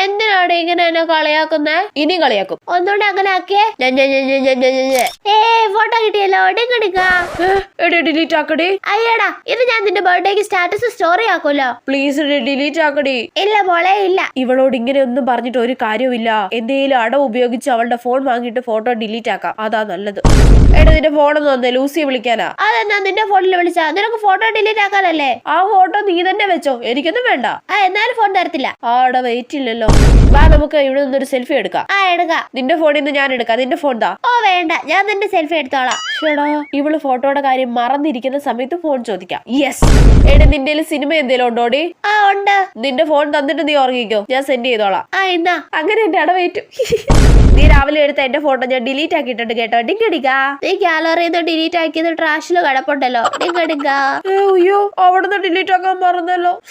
എന്തിനാണ് ഇങ്ങനെ എന്നെ കളിയാക്കുന്നേ? ഇനി കളിയാക്കും. ഒന്നുകൂടെ അങ്ങനെ ആക്കിയേ. ഫോട്ടോ കിട്ടിയല്ലോ. ഡിലീറ്റ് ആക്കടി. അയ്യടാ, ഇത് ഞാൻ നിന്റെ ബർത്ത്ഡേക്ക് സ്റ്റാറ്റസ് സ്റ്റോറി ആക്കുമല്ലോ. പ്ലീസ് ഡിലീറ്റ് ആക്കടി. ഇല്ല മോളെ ഇല്ല. ഇവളോട് ഇങ്ങനെ ഒന്നും പറഞ്ഞിട്ട് ഒരു കാര്യമില്ല. എന്തെങ്കിലും അടവ് ഉപയോഗിച്ച് അവളുടെ ഫോൺ വാങ്ങിയിട്ട് ഫോട്ടോ ഡിലീറ്റ് ആക്കാം. അതാ നല്ലത്. നിന്റെ ഫോണൊന്നും വന്നേ. ലൂസിയെ വിളിക്കാനാ. അതെന്നാ നിന്റെ ഫോണിൽ വിളിച്ചാ? നിനക്ക് ഫോട്ടോ ഡിലീറ്റ് ആക്കാനല്ലേ? ആ ഫോട്ടോ നീ തന്നെ വെച്ചോ, എനിക്കൊന്നും വേണ്ട. എന്നാലും ഫോൺ തരത്തില്ല. ആടെ വെയിറ്റ് ഇല്ലല്ലോ. വാ, നമുക്ക് ഇവിടെ നിന്നൊരു സെൽഫി എടുക്കാം. എടുക്കാം. നിന്റെ ഫോണിൽ നിന്ന് ഞാൻ എടുക്കാം. നിന്റെ ഫോൺ താ. ഓ വേണ്ട, ഞാൻ നിന്റെ സെൽഫി എടുത്തോളാം. ഷേടാ, ഇവള് ഫോട്ടോയുടെ കാര്യം മറന്നിരിക്കുന്ന സമയത്ത് ഫോൺ ചോദിക്കാം. യെസ്. നിന്റെ സിനിമ എന്തേലും ഉണ്ടോടി? ഉണ്ട്. നിന്റെ ഫോൺ തന്നിട്ട് നീ ഉറങ്ങിക്കോ, ഞാൻ സെൻഡ് ചെയ്തോളാം. എന്നാ അങ്ങനെ എന്റെ അടവേറ്റു. നീ രാവിലെ എടുത്ത എന്റെ ഫോട്ടോ ഞാൻ ഡിലീറ്റ് ആക്കിയിട്ടുണ്ട് കേട്ടോ. ഡിങ്കടിക്കാ. നീ ഗാലറിന്ന് ഡിലീറ്റ് ആക്കിയത് ട്രാഷില് കിടപ്പുണ്ടല്ലോ. ഡിങ്കടിക്കാ. അയ്യോ, അവിടുന്ന് ഡിലീറ്റ് ആക്കാൻ മറന്നല്ലോ.